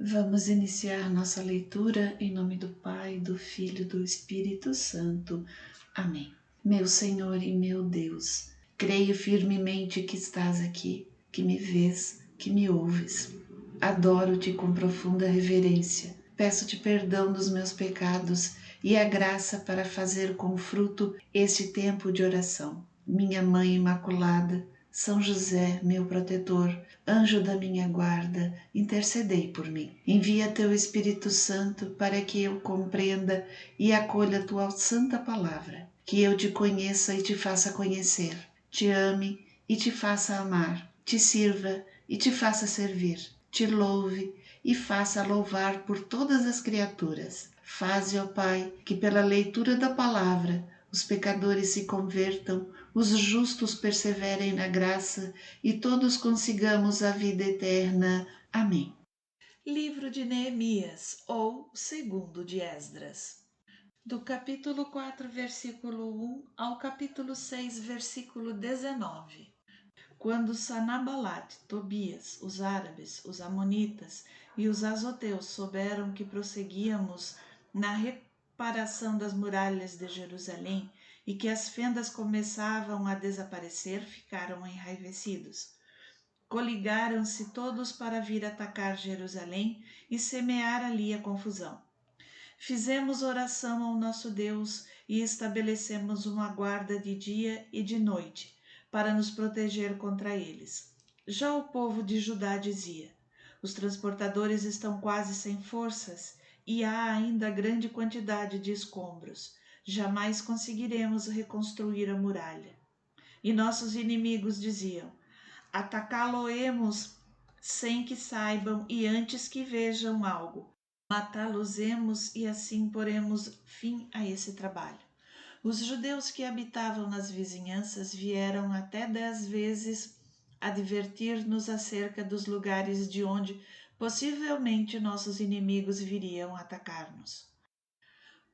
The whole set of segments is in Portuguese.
Vamos iniciar nossa leitura em nome do Pai, do Filho e do Espírito Santo. Amém. Meu Senhor e meu Deus, creio firmemente que estás aqui, que me vês, que me ouves. Adoro-te com profunda reverência. Peço-te perdão dos meus pecados e a graça para fazer com fruto este tempo de oração. Minha Mãe Imaculada, São José, meu protetor, anjo da minha guarda, intercedei por mim. Envia teu Espírito Santo para que eu compreenda e acolha tua santa palavra, que eu te conheça e te faça conhecer, te ame e te faça amar, te sirva e te faça servir, te louve e faça louvar por todas as criaturas. Faze, ó Pai, que pela leitura da palavra os pecadores se convertam, os justos perseverem na graça e todos consigamos a vida eterna. Amém. Livro de Neemias, ou Segundo de Esdras. Do capítulo 4, versículo 1 ao capítulo 6, versículo 19. Quando Sanabalat, Tobias, os árabes, os amonitas e os azoteus souberam que prosseguíamos na reparação das muralhas de Jerusalém e que as fendas começavam a desaparecer, ficaram enraivecidos. Coligaram-se todos para vir atacar Jerusalém e semear ali a confusão. Fizemos oração ao nosso Deus e estabelecemos uma guarda de dia e de noite para nos proteger contra eles. Já o povo de Judá dizia: os transportadores estão quase sem forças e há ainda grande quantidade de escombros. Jamais conseguiremos reconstruir a muralha. E nossos inimigos diziam: atacá-lo-emos sem que saibam e antes que vejam algo. Matá-los-emos e assim poremos fim a esse trabalho. Os judeus que habitavam nas vizinhanças vieram até 10 vezes advertir-nos acerca dos lugares de onde possivelmente nossos inimigos viriam atacar-nos.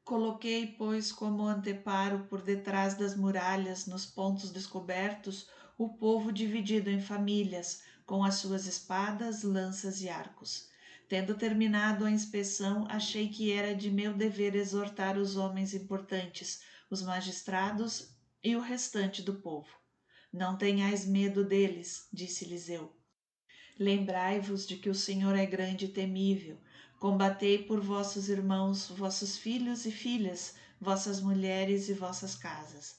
Coloquei, pois, como anteparo por detrás das muralhas, nos pontos descobertos, o povo dividido em famílias, com as suas espadas, lanças e arcos. Tendo terminado a inspeção, achei que era de meu dever exortar os homens importantes, os magistrados e o restante do povo. Não tenhais medo deles, disse-lhes eu. Lembrai-vos de que o Senhor é grande e temível. Combatei por vossos irmãos, vossos filhos e filhas, vossas mulheres e vossas casas.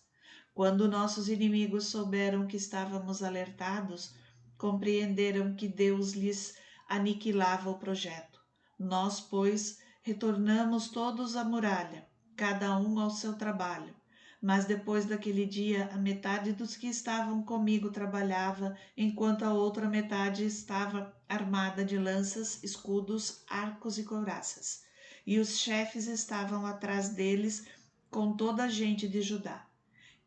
Quando nossos inimigos souberam que estávamos alertados, compreenderam que Deus lhes aniquilava o projeto. Nós, pois, retornamos todos à muralha, cada um ao seu trabalho. Mas depois daquele dia, a metade dos que estavam comigo trabalhava, enquanto a outra metade estava armada de lanças, escudos, arcos e couraças. E os chefes estavam atrás deles com toda a gente de Judá.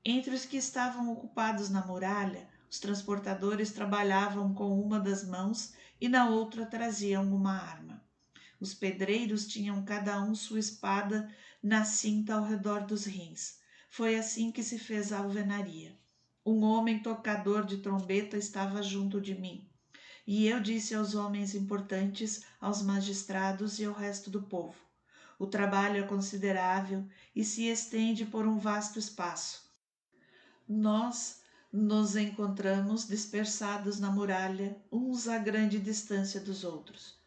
Entre os que estavam ocupados na muralha, os transportadores trabalhavam com uma das mãos e na outra traziam uma arma. Os pedreiros tinham cada um sua espada na cinta ao redor dos rins. Foi assim que se fez a alvenaria. Um homem tocador de trombeta estava junto de mim. E eu disse aos homens importantes, aos magistrados e ao resto do povo: o trabalho é considerável e se estende por um vasto espaço. Nós nos encontramos dispersados na muralha, uns a grande distância dos outros.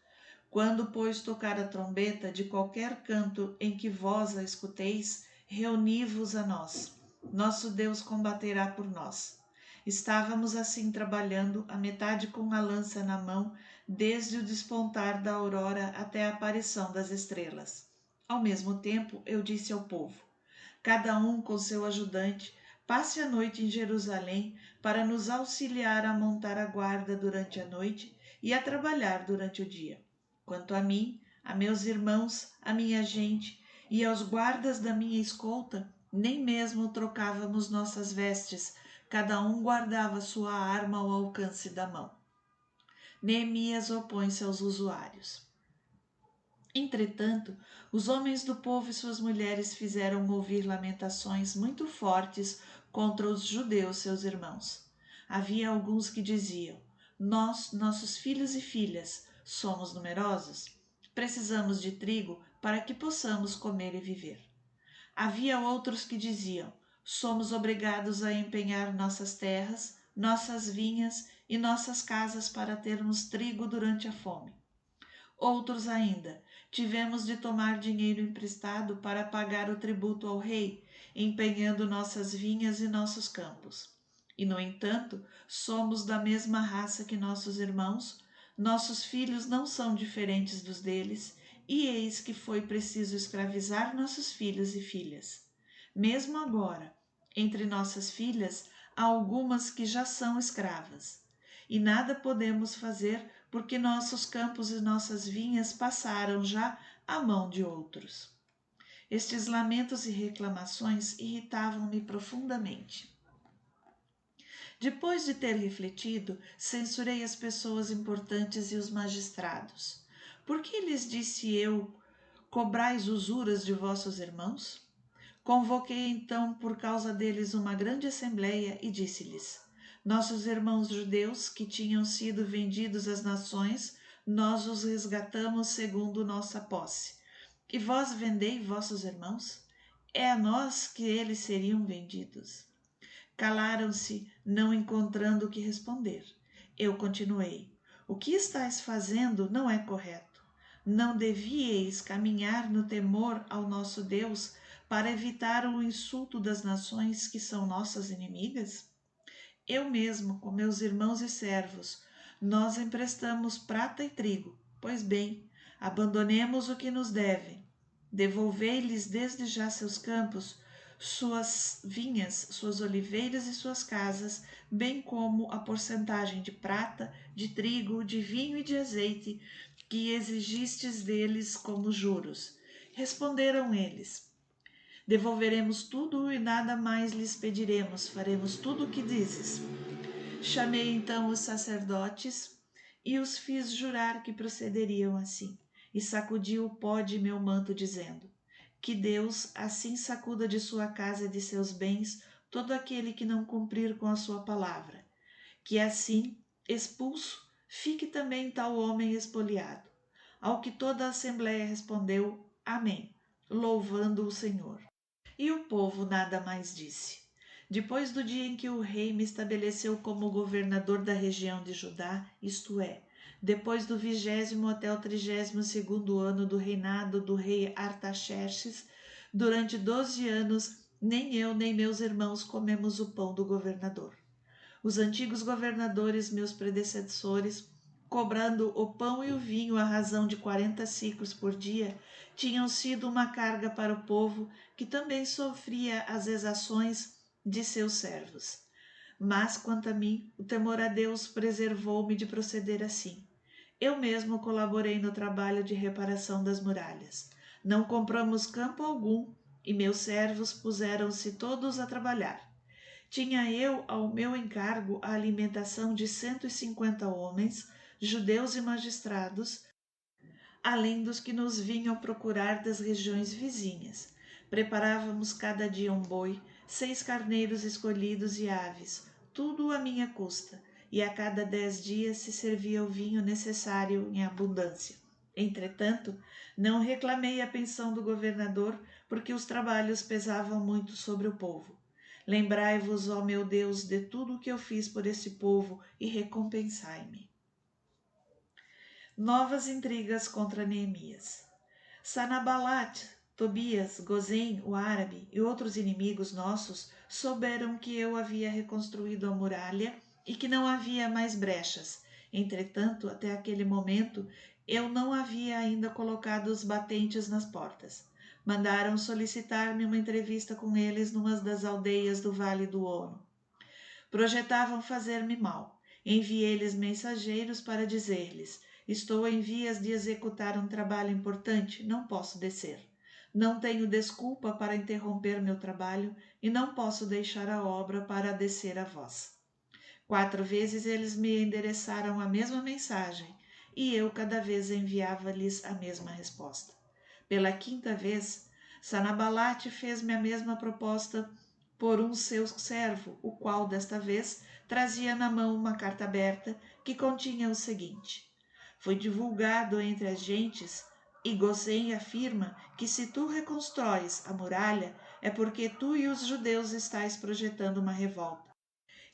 Quando, pois, tocar a trombeta de qualquer canto em que vós a escuteis, reuni-vos a nós. Nosso Deus combaterá por nós. Estávamos assim trabalhando, a metade com a lança na mão, desde o despontar da aurora até a aparição das estrelas. Ao mesmo tempo, eu disse ao povo: cada um com seu ajudante, passe a noite em Jerusalém para nos auxiliar a montar a guarda durante a noite e a trabalhar durante o dia. Quanto a mim, a meus irmãos, a minha gente e aos guardas da minha escolta, nem mesmo trocávamos nossas vestes, cada um guardava sua arma ao alcance da mão. Neemias opõe-se aos usuários. Entretanto, os homens do povo e suas mulheres fizeram ouvir lamentações muito fortes contra os judeus, seus irmãos. Havia alguns que diziam: nós, nossos filhos e filhas, somos numerosos? Precisamos de trigo para que possamos comer e viver. Havia outros que diziam: somos obrigados a empenhar nossas terras, nossas vinhas e nossas casas para termos trigo durante a fome. Outros ainda: tivemos de tomar dinheiro emprestado para pagar o tributo ao rei, empenhando nossas vinhas e nossos campos. E, no entanto, somos da mesma raça que nossos irmãos, nossos filhos não são diferentes dos deles, e eis que foi preciso escravizar nossos filhos e filhas. Mesmo agora, entre nossas filhas, há algumas que já são escravas. E nada podemos fazer porque nossos campos e nossas vinhas passaram já à mão de outros. Estes lamentos e reclamações irritavam-me profundamente. Depois de ter refletido, censurei as pessoas importantes e os magistrados. Por que lhes disse eu: cobrais usuras de vossos irmãos? Convoquei então por causa deles uma grande assembleia e disse-lhes: nossos irmãos judeus que tinham sido vendidos às nações, nós os resgatamos segundo nossa posse. E vós vendei vossos irmãos? É a nós que eles seriam vendidos. Calaram-se, não encontrando o que responder. Eu continuei: o que estáis fazendo não é correto. Não devíeis caminhar no temor ao nosso Deus para evitar o insulto das nações que são nossas inimigas? Eu mesmo, com meus irmãos e servos, nós emprestamos prata e trigo. Pois bem, abandonemos o que nos devem. Devolvei-lhes desde já seus campos, suas vinhas, suas oliveiras e suas casas, bem como a porcentagem de prata, de trigo, de vinho e de azeite que exigistes deles como juros. Responderam eles: devolveremos tudo e nada mais lhes pediremos, faremos tudo o que dizes. Chamei então os sacerdotes e os fiz jurar que procederiam assim, e sacudi o pó de meu manto, dizendo: que Deus assim sacuda de sua casa e de seus bens todo aquele que não cumprir com a sua palavra, que assim, expulso, fique também tal homem expoliado. Ao que toda a assembleia respondeu: amém, louvando o Senhor. E o povo nada mais disse. Depois do dia em que o rei me estabeleceu como governador da região de Judá, isto é, depois do 20º até o 32º ano do reinado do rei Artaxerxes, durante 12 anos, nem eu nem meus irmãos comemos o pão do governador. Os antigos governadores, meus predecessores, cobrando o pão e o vinho à razão de 40 siclos por dia, tinham sido uma carga para o povo, que também sofria as exações de seus servos. Mas, quanto a mim, o temor a Deus preservou-me de proceder assim. Eu mesmo colaborei no trabalho de reparação das muralhas. Não compramos campo algum, e meus servos puseram-se todos a trabalhar. Tinha eu ao meu encargo a alimentação de 150 homens, judeus e magistrados, além dos que nos vinham procurar das regiões vizinhas. Preparávamos cada dia um boi, 6 carneiros escolhidos e aves, tudo à minha custa, e a cada 10 dias se servia o vinho necessário em abundância. Entretanto, não reclamei a pensão do governador, porque os trabalhos pesavam muito sobre o povo. Lembrai-vos, ó meu Deus, de tudo o que eu fiz por este povo e recompensai-me. Novas intrigas contra Neemias. Sanabalat, Tobias, Gozém, o árabe e outros inimigos nossos souberam que eu havia reconstruído a muralha e que não havia mais brechas. Entretanto, até aquele momento, eu não havia ainda colocado os batentes nas portas. Mandaram solicitar-me uma entrevista com eles numa das aldeias do Vale do Ono. Projetavam fazer-me mal. Enviei-lhes mensageiros para dizer-lhes: estou em vias de executar um trabalho importante, não posso descer. Não tenho desculpa para interromper meu trabalho e não posso deixar a obra para descer a vós. 4 vezes eles me endereçaram a mesma mensagem e eu cada vez enviava-lhes a mesma resposta. Pela 5ª vez, Sanabalat fez-me a mesma proposta por um seu servo, o qual desta vez trazia na mão uma carta aberta que continha o seguinte: foi divulgado entre as gentes E Gosen afirma que se tu reconstróis a muralha, é porque tu e os judeus estáis projetando uma revolta.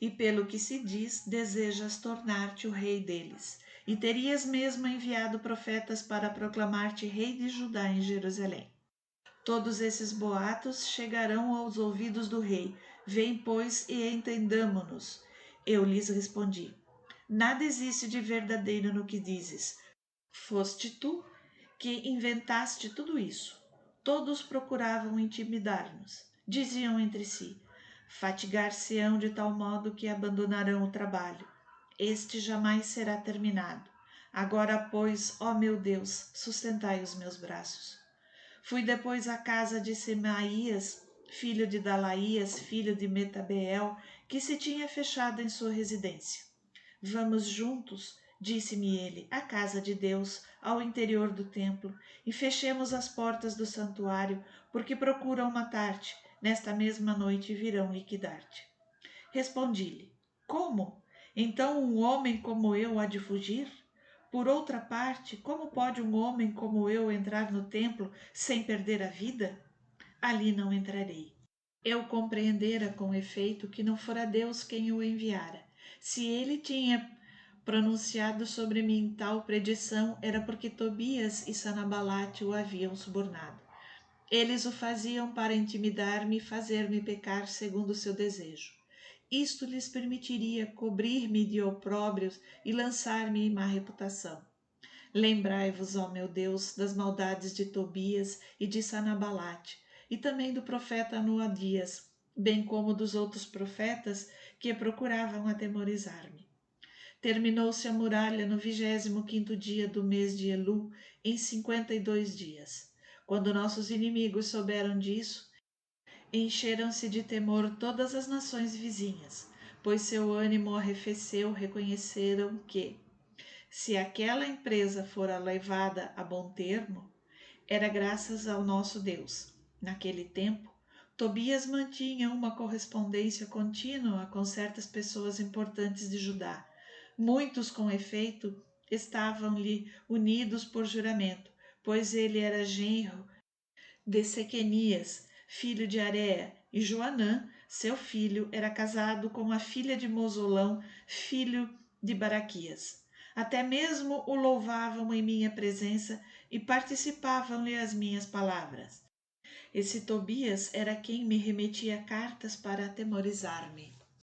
E pelo que se diz, desejas tornar-te o rei deles. E terias mesmo enviado profetas para proclamar-te rei de Judá em Jerusalém. Todos esses boatos chegarão aos ouvidos do rei. Vem, pois, e entendamo-nos. Eu lhes respondi: nada existe de verdadeiro no que dizes. Foste tu que inventaste tudo isso. Todos procuravam intimidar-nos. Diziam entre si: fatigar-se-ão de tal modo que abandonarão o trabalho. Este jamais será terminado. Agora, pois, ó meu Deus, sustentai os meus braços. Fui depois à casa de Semaías, filho de Dalaías, filho de Metabeel, que se tinha fechado em sua residência. Vamos juntos, disse-me ele, à casa de Deus, ao interior do templo, e fechemos as portas do santuário, porque procuram matar-te. Nesta mesma noite virão liquidar-te. Respondi-lhe: como? Então um homem como eu há de fugir? Por outra parte, como pode um homem como eu entrar no templo sem perder a vida? Ali não entrarei. Eu compreendera com efeito que não fora Deus quem o enviara. Se ele tinha pronunciado sobre mim tal predição, era porque Tobias e Sanabalate o haviam subornado. Eles o faziam para intimidar-me e fazer-me pecar segundo o seu desejo. Isto lhes permitiria cobrir-me de opróbrios e lançar-me em má reputação. Lembrai-vos, ó meu Deus, das maldades de Tobias e de Sanabalate, e também do profeta Noadias, bem como dos outros profetas que procuravam atemorizar-me. Terminou-se a muralha no 25º dia do mês de Elu, em 52 dias. Quando nossos inimigos souberam disso, encheram-se de temor todas as nações vizinhas, pois seu ânimo arrefeceu, reconheceram que, se aquela empresa fora levada a bom termo, era graças ao nosso Deus. Naquele tempo, Tobias mantinha uma correspondência contínua com certas pessoas importantes de Judá. Muitos, com efeito, estavam-lhe unidos por juramento, pois ele era genro de Sequenias, filho de Areia, e Joanã, seu filho, era casado com a filha de Mosolão, filho de Baraquias. Até mesmo o louvavam em minha presença e participavam-lhe as minhas palavras. Esse Tobias era quem me remetia cartas para atemorizar-me.